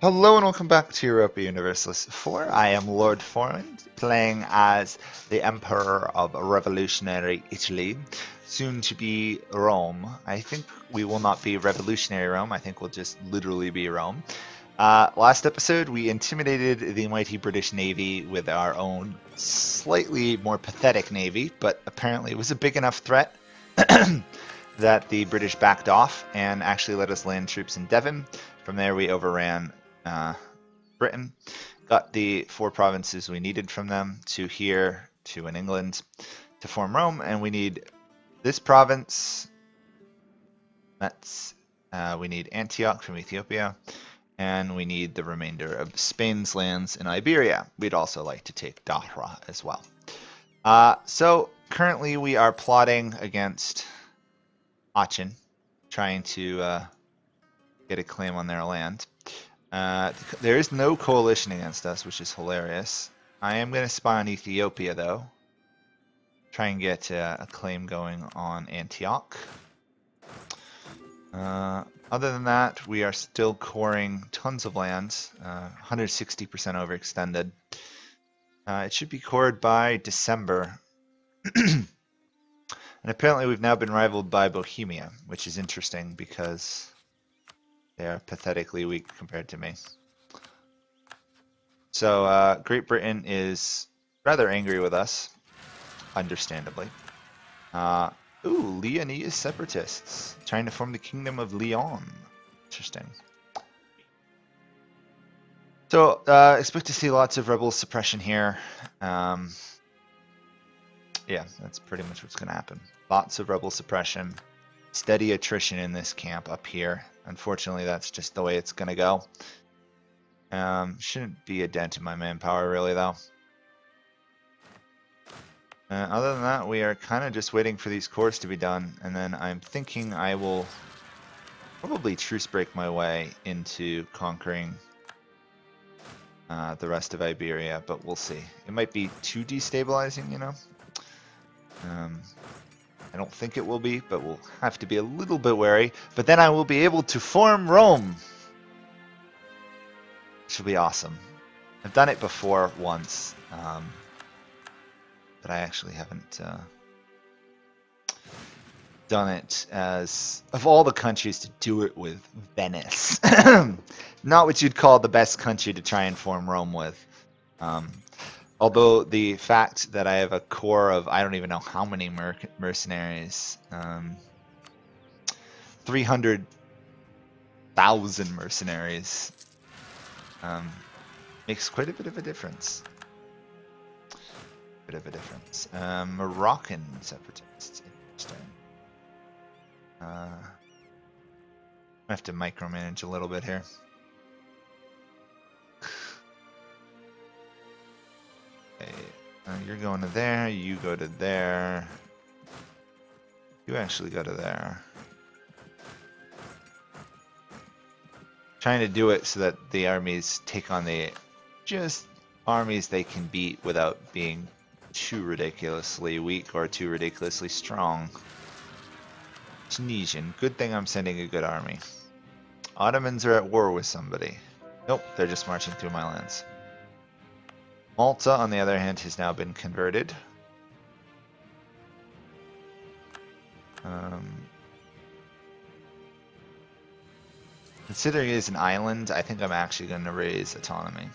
Hello and welcome back to Europa Universalis 4. I am Lord Forwind, playing as the Emperor of Revolutionary Italy, soon to be Rome. I think we will not be Revolutionary Rome, I think we'll just literally be Rome. Last episode we intimidated the mighty British Navy with our own slightly more pathetic navy, but apparently it was a big enough threat that the British backed off and actually let us land troops in Devon. From there we overran Britain, got the 4 provinces we needed from them to here, to in England, to form Rome, and we need this province. We need Antioch from Ethiopia, and we need the remainder of Spain's lands in Iberia. We'd also like to take Dahra as well. So currently we are plotting against Aachen, trying to get a claim on their land. There is no coalition against us, which is hilarious. I am going to spy on Ethiopia, though. Try and get a claim going on Antioch. Other than that, we are still coring tons of lands. 160% overextended. It should be cored by December. And apparently we've now been rivaled by Bohemia, which is interesting because they are pathetically weak compared to me. So Great Britain is rather angry with us, understandably. Leonese separatists trying to form the Kingdom of Leon. Interesting. So expect to see lots of rebel suppression here. Yeah, that's pretty much what's going to happen. Lots of rebel suppression. Steady attrition in this camp up here. Unfortunately, that's just the way it's going to go. Shouldn't be a dent in my manpower, really, though. Other than that, we are kind of just waiting for these cores to be done, and then I'm thinking I will probably truce break my way into conquering the rest of Iberia, but we'll see. It might be too destabilizing, you know? I don't think it will be, but we'll have to be a little bit wary. But then I will be able to form Rome! Which will be awesome. I've done it before once, but I actually haven't done it as, of all the countries, to do it with Venice. Not what you'd call the best country to try and form Rome with. Although the fact that I have a core of, I don't even know how many mercenaries, 300,000 mercenaries, makes quite a bit of a difference. Moroccan separatists, interesting. I have to micromanage a little bit here. You're going to there, you go to there, you actually go to there. Trying to do it so that the armies take on the just armies they can beat without being too ridiculously weak or too ridiculously strong. Tunisian, good thing I'm sending a good army. Ottomans are at war with somebody. Nope, they're just marching through my lands. Malta, on the other hand, has now been converted. Considering it is an island, I think I'm actually going to raise autonomy.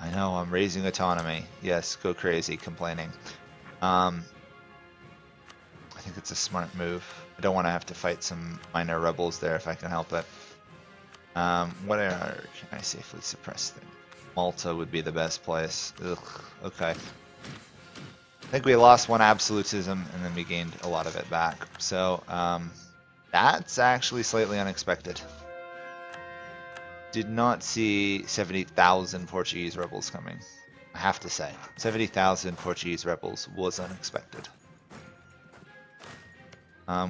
I know, I'm raising autonomy. Yes, go crazy, complaining. I think it's a smart move. I don't want to have to fight some minor rebels there if I can help it. What can I safely suppress them? Malta would be the best place. Ugh, okay. I think we lost one absolutism and then we gained a lot of it back. So that's actually slightly unexpected. Did not see 70,000 Portuguese rebels coming. I have to say, 70,000 Portuguese rebels was unexpected.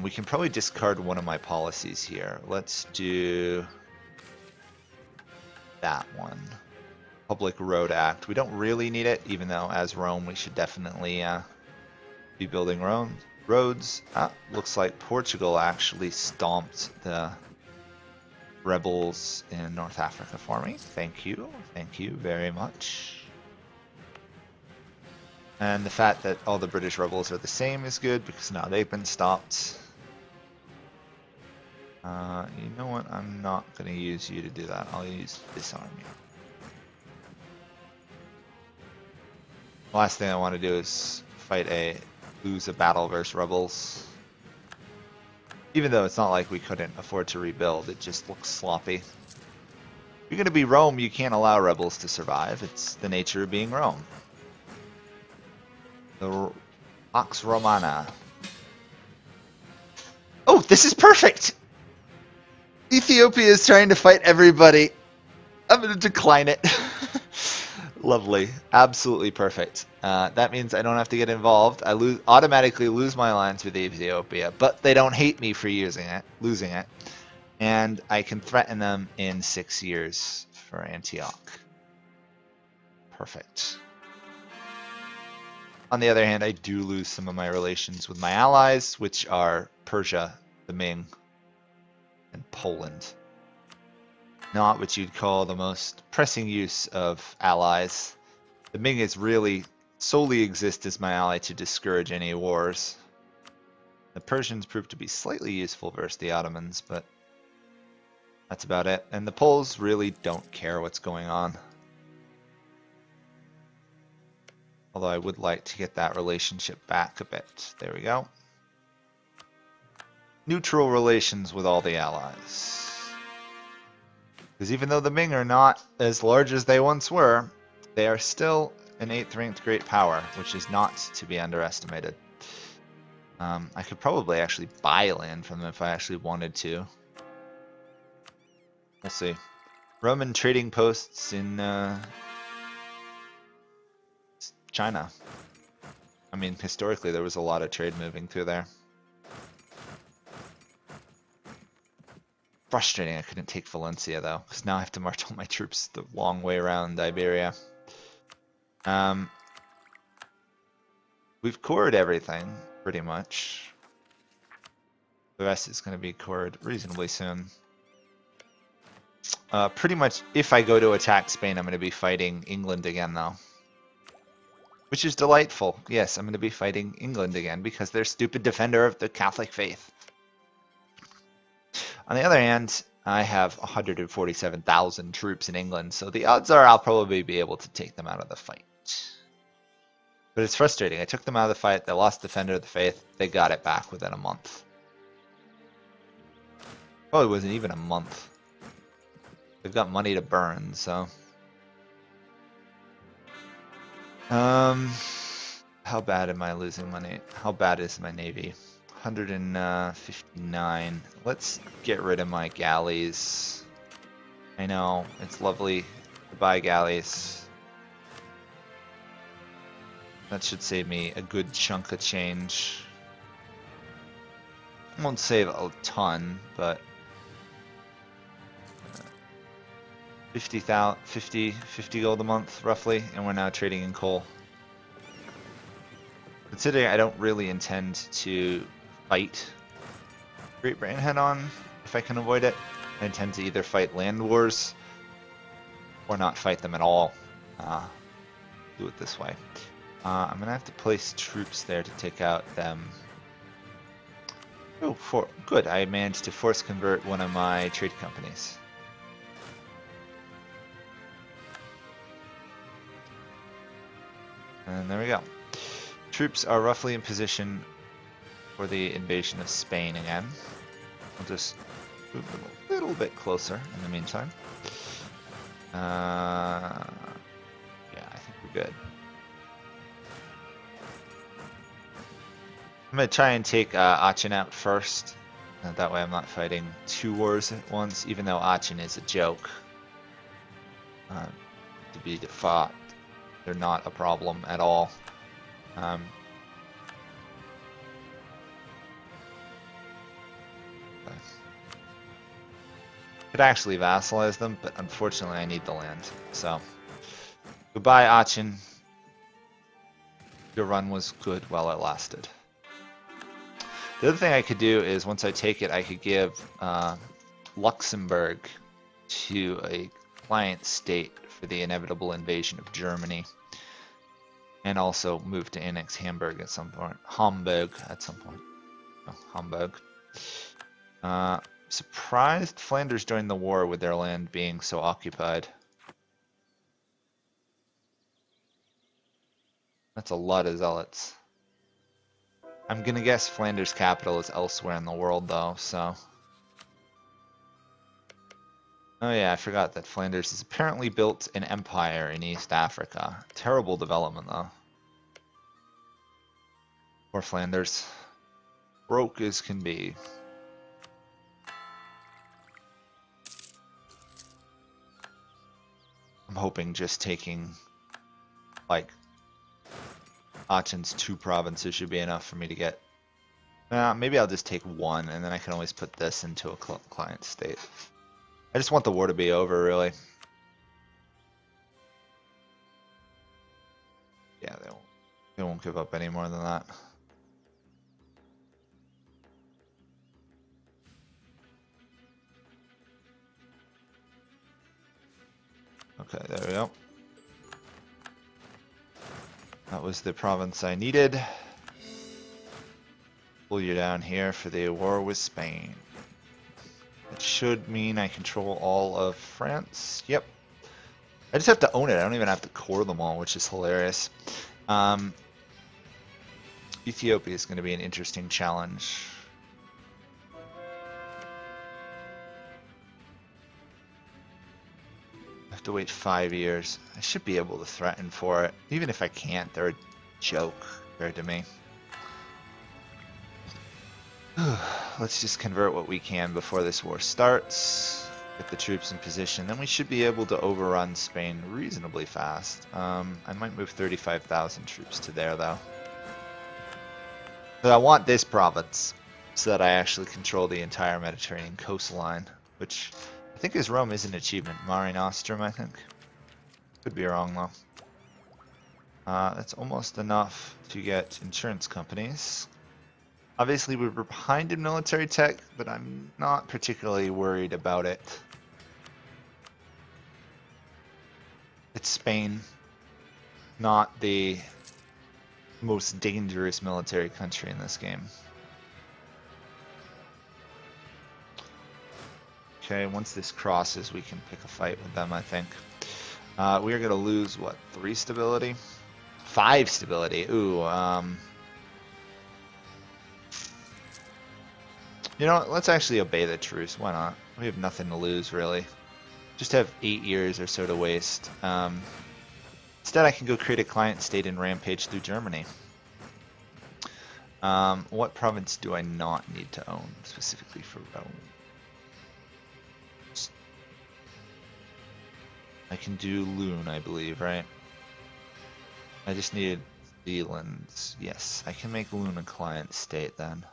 We can probably discard one of my policies here. Let's do that one. Public Road Act. We don't really need it, even though as Rome we should definitely be building roads. Looks like Portugal actually stomped the rebels in North Africa for me. Thank you very much. And the fact that all the British rebels are the same is good because now they've been stopped. You know what? I'm not going to use you to do that. I'll use this army. The last thing I want to do is lose a battle versus rebels. Even though it's not like we couldn't afford to rebuild, it just looks sloppy. If you're going to be Rome, you can't allow rebels to survive. It's the nature of being Rome. The Pax Romana. Oh, this is perfect! Ethiopia is trying to fight everybody. I'm going to decline it. Lovely. Absolutely perfect. That means I don't have to get involved. I automatically lose my alliance with Ethiopia, but they don't hate me for losing it. And I can threaten them in 6 years for Antioch. Perfect. On the other hand, I do lose some of my relations with my allies, which are Persia, the Ming, and Poland. Not what you'd call the most pressing use of allies. The Ming is really solely exist as my ally to discourage any wars. The Persians proved to be slightly useful versus the Ottomans, but that's about it. And the Poles really don't care what's going on. Although I would like to get that relationship back a bit. There we go. Neutral relations with all the allies. Because even though the Ming are not as large as they once were, they are still an 8th ranked great power, which is not to be underestimated. I could probably actually buy land from them if I actually wanted to. We'll see. Roman trading posts in China. I mean, historically there was a lot of trade moving through there. Frustrating I couldn't take Valencia though, because now I have to march all my troops the long way around Iberia. We've cored everything, pretty much. The rest is going to be cored reasonably soon. Pretty much, if I go to attack Spain, I'm going to be fighting England again though. Which is delightful. Yes, I'm going to be fighting England again because they're stupid defender of the Catholic faith. On the other hand, I have 147,000 troops in England, so the odds are I'll probably be able to take them out of the fight. But it's frustrating. I took them out of the fight, they lost defender of the faith, they got it back within a month. Probably wasn't even a month. They've got money to burn, so... how bad am I losing money? How bad is my navy? 159. Let's get rid of my galleys. I know, it's lovely to buy galleys. That should save me a good chunk of change. Won't save a ton, but 50 gold a month roughly, and we're now trading in coal. Considering I don't really intend to fight Great Britain head on, if I can avoid it, I intend to either fight land wars or not fight them at all. Do it this way. I'm gonna have to place troops there to take out them. Oh, good. I managed to force convert one of my trade companies. And there we go. Troops are roughly in position for the invasion of Spain again. I'll just move them a little bit closer in the meantime. Yeah, I think we're good. I'm going to try and take Aachen out first. That way I'm not fighting 2 wars at once, even though Aachen is a joke to be fought. They're not a problem at all. Could actually vassalize them, but unfortunately I need the land. So, goodbye Aachen. Your run was good while it lasted. The other thing I could do is once I take it, I could give Luxembourg to a client state for the inevitable invasion of Germany, and also move to annex Hamburg at some point. Hamburg at some point. Oh, Hamburg. Surprised Flanders joined the war with their land being so occupied. That's a lot of zealots. I'm gonna guess Flanders' capital is elsewhere in the world though, so. Oh yeah, I forgot that Flanders has apparently built an empire in East Africa. Terrible development though. Poor Flanders. Broke as can be. I'm hoping just taking, like, Aachen's 2 provinces should be enough for me to get. Maybe I'll just take 1, and then I can always put this into a client state. I just want the war to be over, really. Yeah, they won't give up any more than that. Okay, there we go. That was the province I needed. Pull you down here for the war with Spain. It should mean I control all of France. Yep. I just have to own it. I don't even have to core them all, which is hilarious. Ethiopia is going to be an interesting challenge. I have to wait 5 years. I should be able to threaten for it. Even if I can't, they're a joke compared to me. Let's just convert what we can before this war starts. Get the troops in position. Then we should be able to overrun Spain reasonably fast. I might move 35,000 troops to there, though. But I want this province so that I actually control the entire Mediterranean coastline, which I think is Rome is an achievement. Mare Nostrum, I think. Could be wrong, though. That's almost enough to get insurance companies. Obviously, we were behind in military tech, but I'm not particularly worried about it. It's Spain, not the most dangerous military country in this game. Okay, once this crosses, we can pick a fight with them, I think. We are going to lose, what, 3 stability? 5 stability. Ooh, you know what, let's actually obey the truce. Why not? We have nothing to lose, really. Just have 8 years or so to waste. Instead, I can go create a client state and rampage through Germany. What province do I not need to own, specifically for Rome? I can do Loon, I believe, right? I just needed Zealand. Yes, I can make Loon a client state then.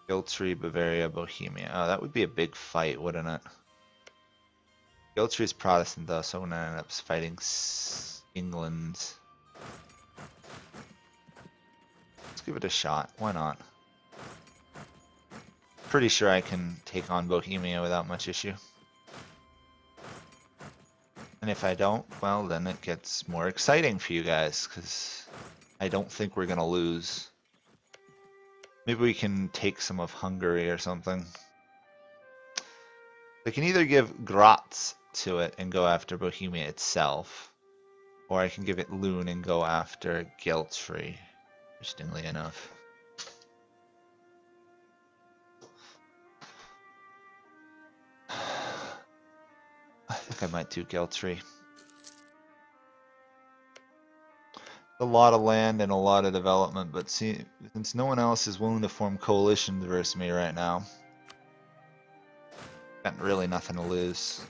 Gelre, Bavaria, Bohemia. Oh, that would be a big fight, wouldn't it? Gelre is Protestant though, so I'm gonna end up fighting England. Let's give it a shot. Why not? Pretty sure I can take on Bohemia without much issue. And if I don't, well, then it gets more exciting for you guys, because I don't think we're gonna lose. Maybe we can take some of Hungary or something. I can either give Graz to it and go after Bohemia itself, or I can give it Loon and go after Gelre, interestingly enough. I think I might do Gelre. A lot of land and a lot of development, but see, since no one else is willing to form coalitions versus me right now, got really nothing to lose.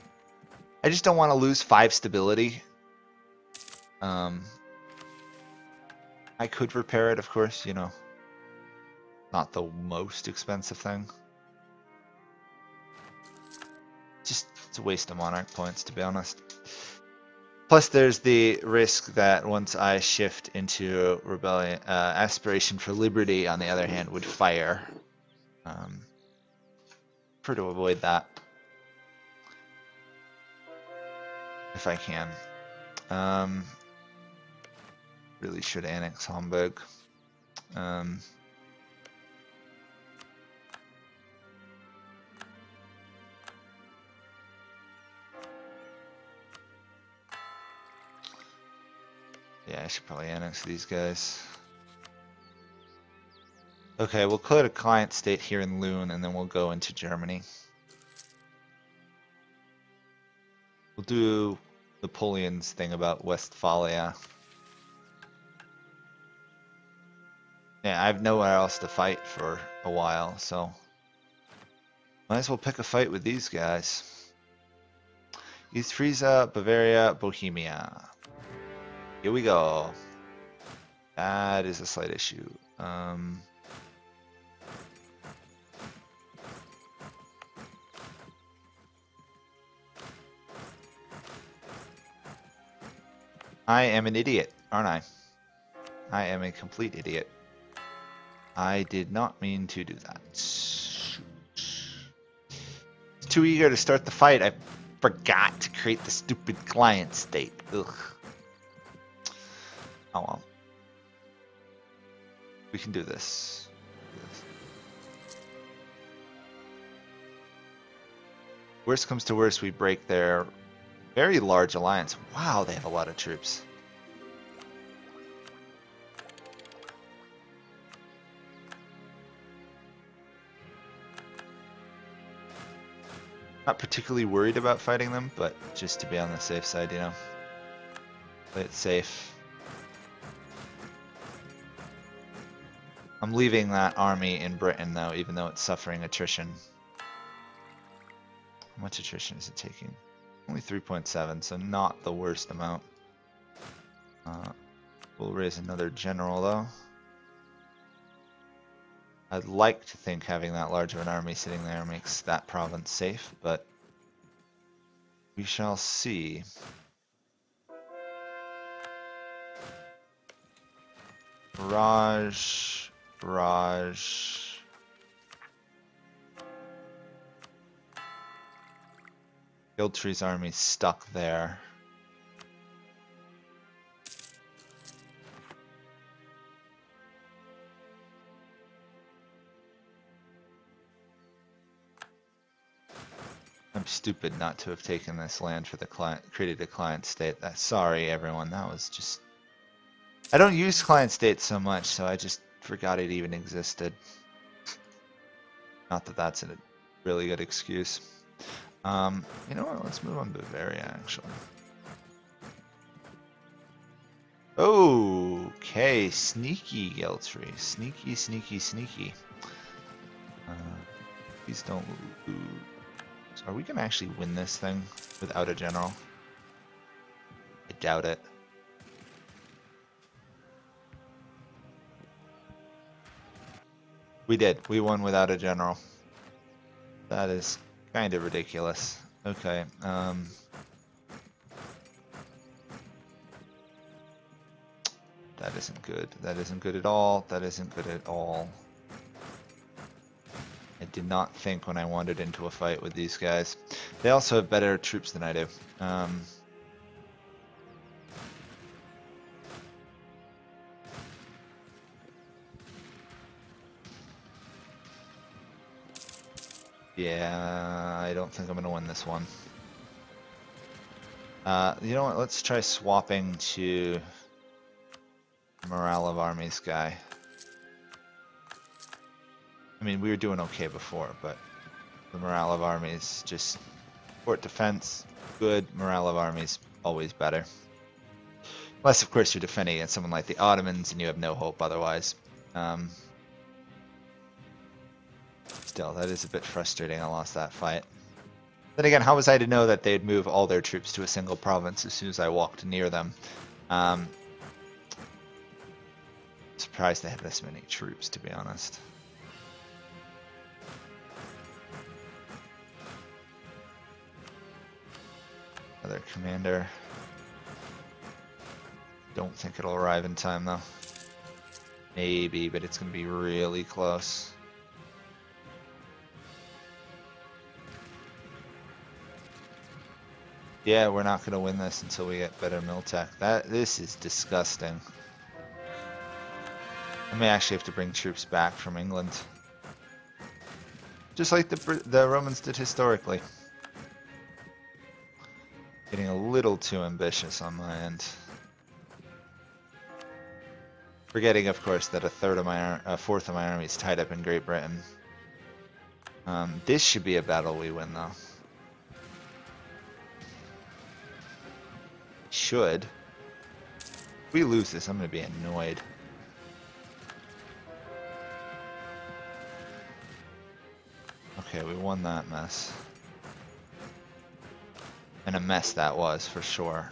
I just don't want to lose 5 stability. I could repair it, of course, you know. Not the most expensive thing. Just, it's a waste of monarch points, to be honest. Plus, there's the risk that once I shift into rebellion, aspiration for liberty, on the other hand, would fire. Try to avoid that if I can. Really should annex Hamburg. Yeah, I should probably annex these guys. Okay, we'll clear a client state here in Lune, and then we'll go into Germany. We'll do Napoleon's thing about Westphalia. Yeah, I have nowhere else to fight for a while, so might as well pick a fight with these guys. East Frisia, Bavaria, Bohemia. Here we go. That is a slight issue. I am an idiot, aren't I? I am a complete idiot. I did not mean to do that. Shoot. Too eager to start the fight. I forgot to create the stupid client state. Ugh. Oh well. We can do this. Worst comes to worst, we break their very large alliance. Wow, they have a lot of troops. Not particularly worried about fighting them, but just to be on the safe side, you know. Play it safe. I'm leaving that army in Britain though, even though it's suffering attrition. How much attrition is it taking? Only 3.7, so not the worst amount. We'll raise another general though. I'd like to think having that large of an army sitting there makes that province safe, but we shall see. Raj. Geltree's army's stuck there. I'm stupid not to have taken this land for the client, created a client state. Sorry everyone, that was just... I don't use client states so much, so I just forgot it even existed. Not that that's a really good excuse. You know what, let's move on to Bavaria actually. Okay, sneaky Geltree. Sneaky. Please don't lose. So are we gonna actually win this thing without a general? I doubt it. We did. We won without a general. That is kind of ridiculous. Okay. That isn't good. That isn't good at all. That isn't good at all. I did not think when I wandered into a fight with these guys. They also have better troops than I do. Yeah, I don't think I'm going to win this one. You know what? Let's try swapping to morale of armies guy. I mean, we were doing okay before, but the morale of armies, just fort defense, good. Morale of armies, always better. Unless, of course, you're defending against someone like the Ottomans and you have no hope otherwise. Still, that is a bit frustrating. I lost that fight. Then again, how was I to know that they'd move all their troops to a single province as soon as I walked near them? Surprised they had this many troops, to be honest. Another commander. Don't think it'll arrive in time though. Maybe, but it's gonna be really close. Yeah, we're not going to win this until we get better mill tech. This is disgusting. I may actually have to bring troops back from England. Just like the Romans did historically. Getting a little too ambitious on my end. Forgetting, of course, that a fourth of my army is tied up in Great Britain. This should be a battle we win, though. Should. If we lose this, I'm going to be annoyed. Okay, we won that mess. And a mess that was, for sure.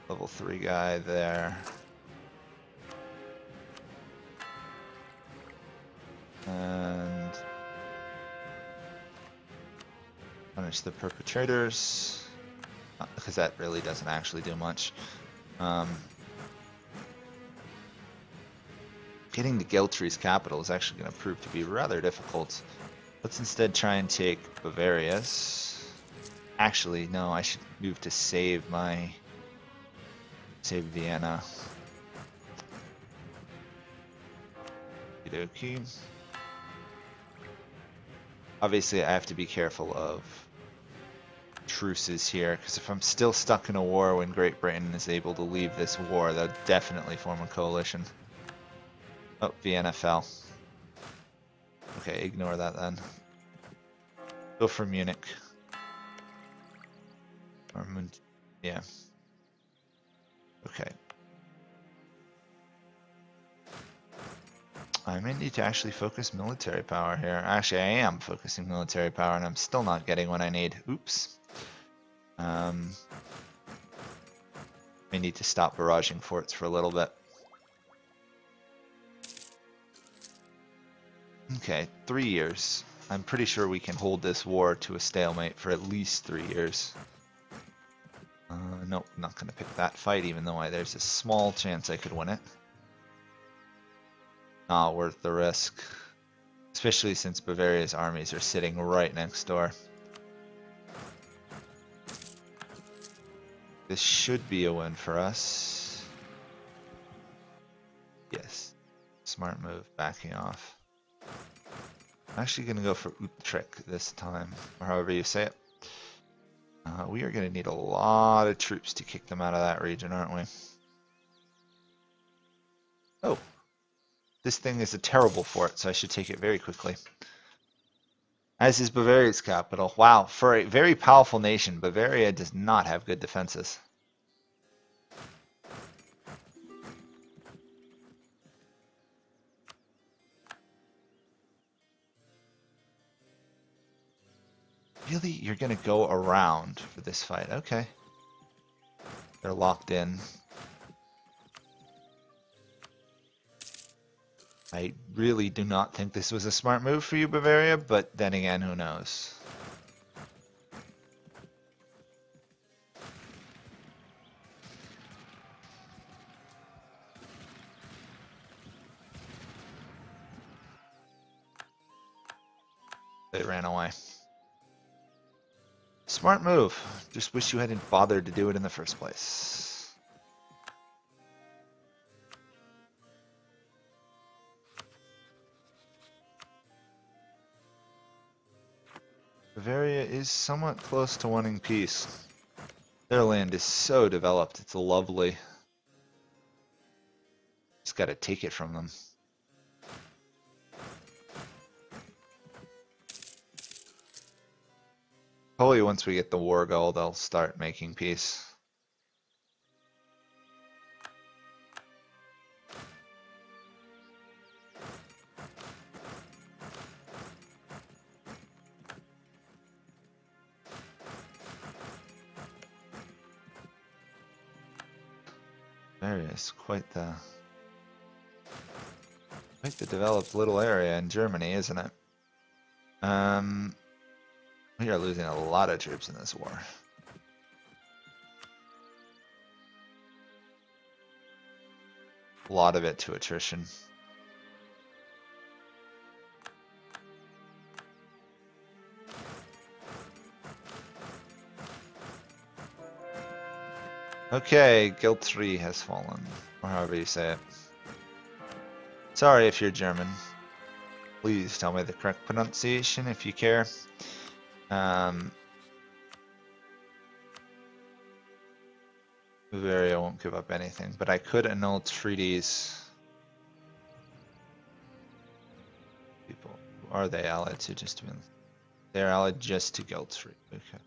Level 3 guy there. And punish the perpetrators. Because that really doesn't actually do much. Getting the Gelre's capital is actually going to prove to be rather difficult. Let's instead try and take Bavaria's. Actually, no, I should move to save Vienna. Okie. Obviously, I have to be careful of truces here, because if I'm still stuck in a war when Great Britain is able to leave this war, they'll definitely form a coalition. Oh, Vienna fell. Okay, ignore that then. Go for Munich. Or yeah. Okay. I may need to actually focus military power here. Actually, I am focusing military power, and I'm still not getting what I need. Oops. May need to stop barraging forts for a little bit. Okay, 3 years. I'm pretty sure we can hold this war to a stalemate for at least 3 years. Nope, not going to pick that fight, even though there's a small chance I could win it. Not worth the risk. Especially since Bavaria's armies are sitting right next door. This should be a win for us. Yes. Smart move, backing off. I'm actually going to go for Utrecht this time, or however you say it. We are going to need a lot of troops to kick them out of that region, aren't we? Oh. This thing is a terrible fort, so I should take it very quickly. As is Bavaria's capital. Wow, for a very powerful nation, Bavaria does not have good defenses. Really? You're going to go around for this fight? Okay. They're locked in. I really do not think this was a smart move for you, Bavaria, but then again, who knows? They ran away. Smart move. Just wish you hadn't bothered to do it in the first place. Bavaria is somewhat close to wanting peace. Their land is so developed, it's lovely. Just gotta take it from them. Probably once we get the war goal, they'll start making peace. Bavaria is quite the developed little area in Germany, isn't it? We are losing a lot of troops in this war. A lot of it to attrition. Okay, Guild 3 has fallen, or however you say it. Sorry if you're German. Please tell me the correct pronunciation if you care. Bavaria won't give up anything, but I could annul treaties. People, who are they allied to? Just to they're allied just to Guild 3. Okay.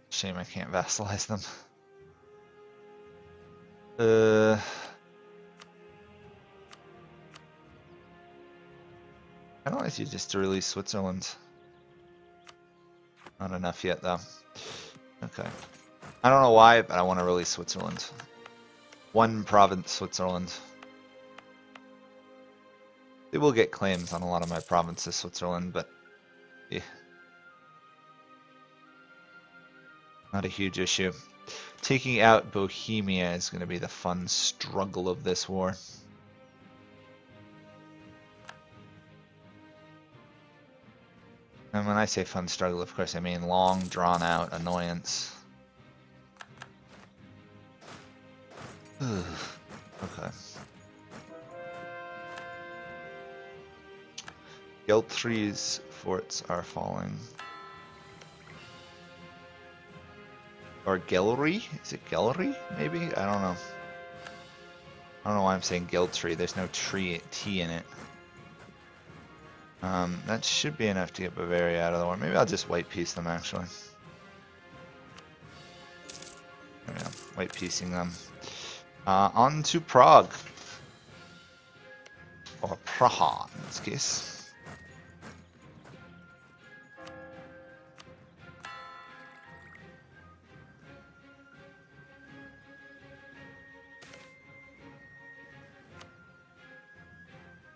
Shame I can't vassalize them. I don't like you just to release Switzerland. Not enough yet, though. Okay. I don't know why, but I want to release Switzerland. One province, Switzerland. They will get claims on a lot of my provinces, Switzerland, but yeah. Not a huge issue. Taking out Bohemia is going to be the fun struggle of this war. And when I say fun struggle, of course, I mean long, drawn-out annoyance. Okay. Guild 3's forts are falling. Or Gelre? Is it Gelre, maybe? I don't know. I don't know why I'm saying Guild 3. There's no T in it. That should be enough to get Bavaria out of the war. Maybe I'll just white piece them, actually. Yeah, white piecing them. On to Prague. Or Praha, in this case.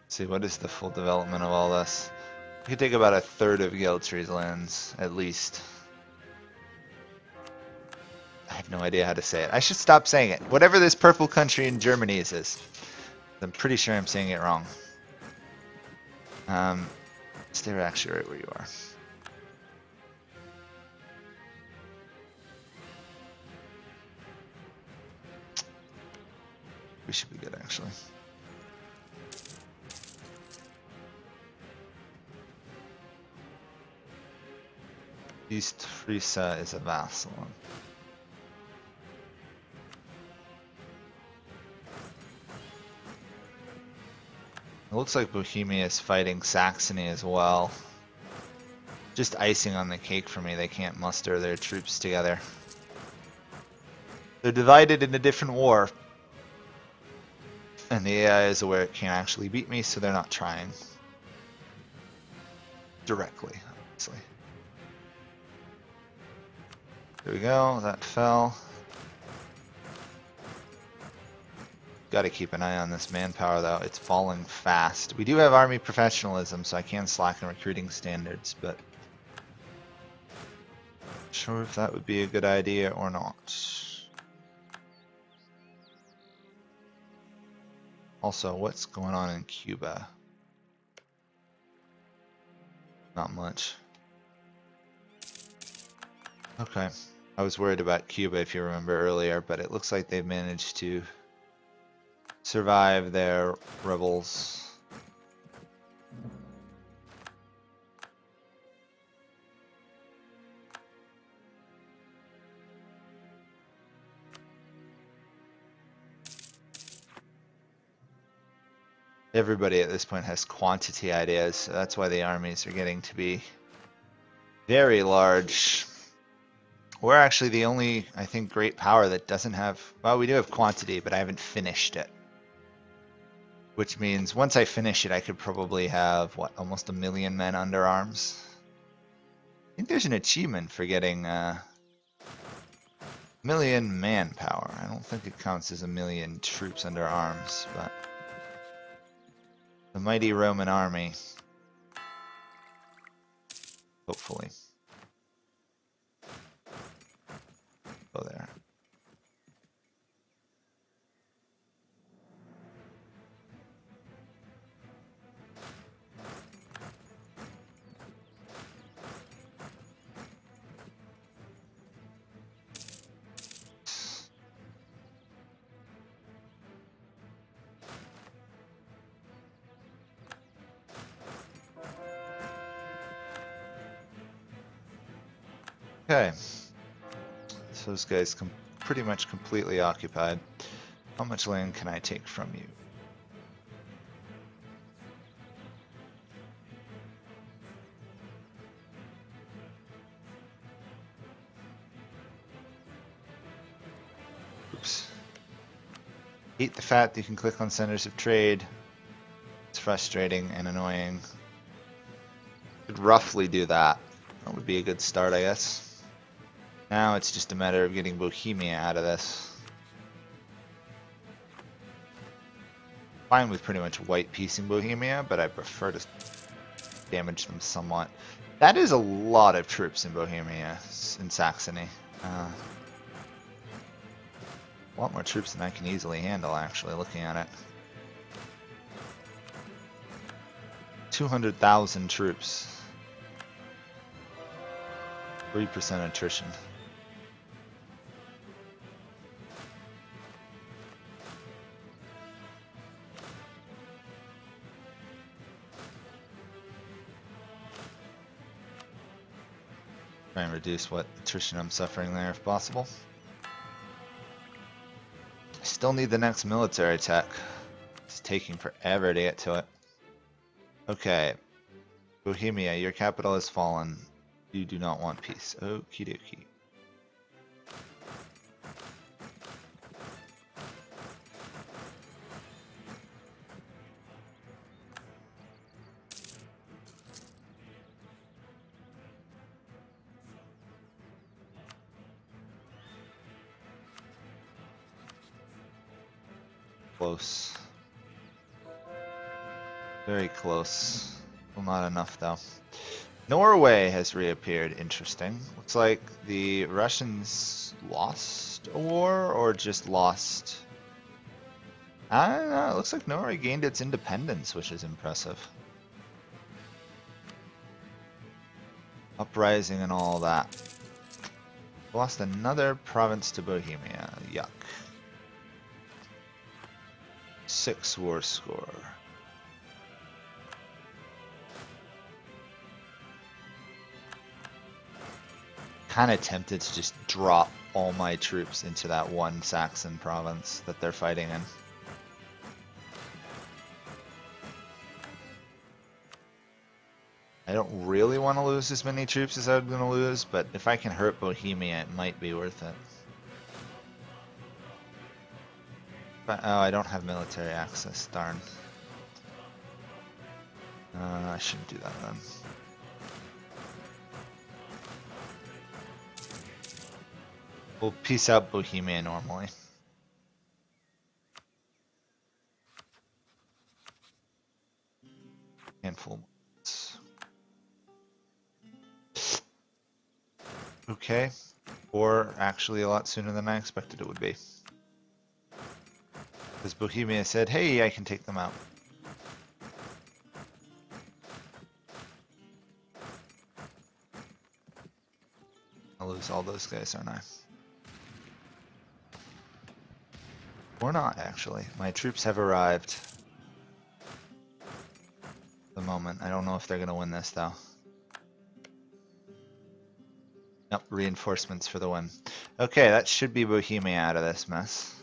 Let's see, what is the full development of all this? We could take about a third of Guild 3's lands, at least. I have no idea how to say it. I should stop saying it. Whatever this purple country in Germany is. I'm pretty sure I'm saying it wrong. Stay actually right where you are. We should be good, actually. East Frisa is a vassal. It looks like Bohemia is fighting Saxony as well. Just icing on the cake for me. They can't muster their troops together. They're divided in a different war. And the AI is aware it can't actually beat me, so they're not trying. Directly, obviously. There we go, that fell. Got to keep an eye on this manpower though, it's falling fast. We do have army professionalism, so I can slacken recruiting standards, but not sure if that would be a good idea or not. Also, what's going on in Cuba? Not much. Okay, I was worried about Cuba if you remember earlier, but it looks like they've managed to survive their rebels. Everybody at this point has quantity ideas, so that's why the armies are getting to be very large. We're actually the only, I think, great power that doesn't have, well, we do have quantity, but I haven't finished it. Which means once I finish it, I could probably have, what, almost 1 million men under arms? I think there's an achievement for getting 1 million manpower. I don't think it counts as 1 million troops under arms, but the mighty Roman army. Hopefully. Go there. Okay. So those guys pretty much completely occupied. How much land can I take from you? Oops. Hate the fact that you can click on centers of trade. It's frustrating and annoying. Could roughly do that. That would be a good start, I guess. Now it's just a matter of getting Bohemia out of this. Fine with pretty much white piecing Bohemia, but I prefer to damage them somewhat. That is a lot of troops in Bohemia, in Saxony. A lot more troops than I can easily handle, actually, looking at it. 200,000 troops. 3% attrition. Try and reduce what attrition I'm suffering there if possible. I still need the next military tech. It's taking forever to get to it. Okay. Bohemia, your capital has fallen. You do not want peace. Okie dokie. Close. Very close. Well, not enough though. Norway has reappeared. Interesting. Looks like the Russians lost a war or just lost. I don't know. It looks like Norway gained its independence, which is impressive. Uprising and all that. Lost another province to Bohemia. Yuck. 6 war score. Kind of tempted to just drop all my troops into that one Saxon province that they're fighting in. I don't really want to lose as many troops as I'm going to lose, but if I can hurt Bohemia, it might be worth it. But, oh, I don't have military access, darn. I shouldn't do that then. We'll piece out Bohemia normally. Handful. Okay. Or actually a lot sooner than I expected it would be. Because Bohemia said, hey, I can take them out. I'll lose all those guys, aren't I? Or not, actually. My troops have arrived. At the moment. I don't know if they're going to win this, though. Nope, reinforcements for the win. Okay, that should be Bohemia out of this mess.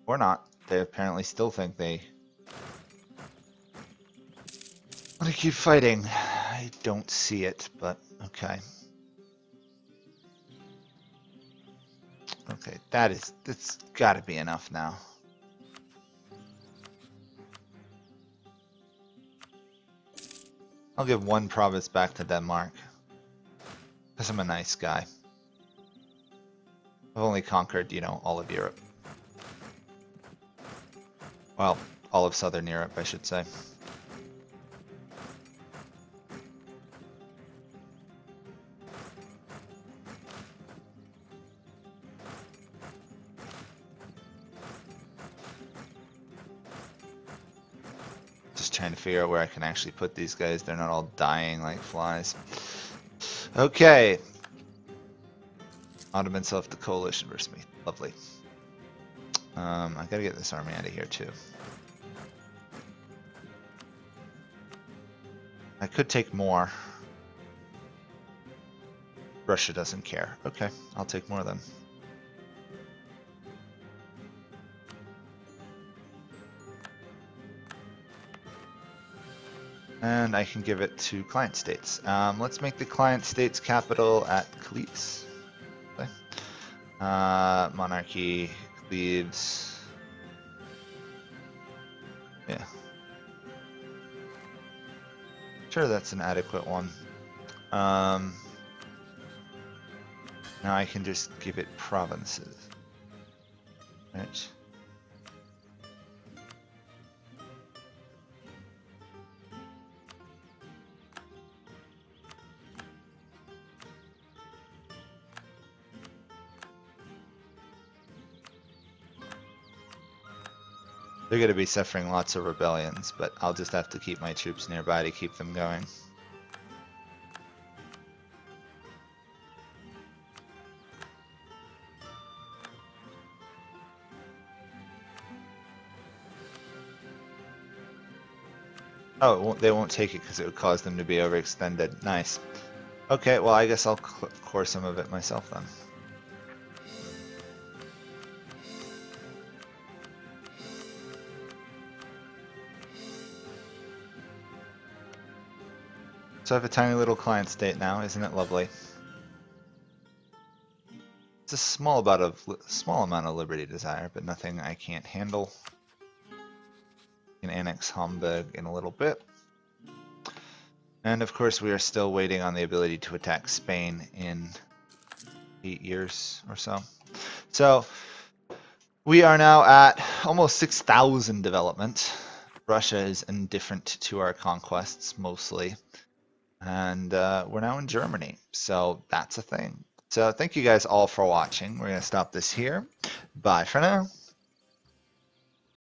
Or not. They apparently still think they want to keep fighting. I don't see it, but okay. Okay, that's gotta be enough now. I'll give one province back to Denmark. Because I'm a nice guy. I've only conquered, you know, all of Europe. Well, all of Southern Europe, I should say. Just trying to figure out where I can actually put these guys. They're not all dying like flies. Okay. Ottoman self the coalition versus me. Lovely. I gotta get this army out of here too. I could take more. Russia doesn't care. Okay, I'll take more then. And I can give it to client states. Let's make the client states capital at Cleves. Okay. Monarchy, Cleves. Yeah. Sure, that's an adequate one. Now I can just give it provinces. Right. They're going to be suffering lots of rebellions, but I'll just have to keep my troops nearby to keep them going. Oh, they won't take it because it would cause them to be overextended. Nice. Okay, well I guess I'll core some of it myself then. So I have a tiny little client state now, isn't it lovely? It's a small amount of liberty desire, but nothing I can't handle. Can annex Hamburg in a little bit. And of course we are still waiting on the ability to attack Spain in 8 years or so. So we are now at almost 6,000 development. Russia is indifferent to our conquests mostly. And we're now in Germany, so that's a thing. So thank you guys all for watching. We're going to stop this here. Bye for now.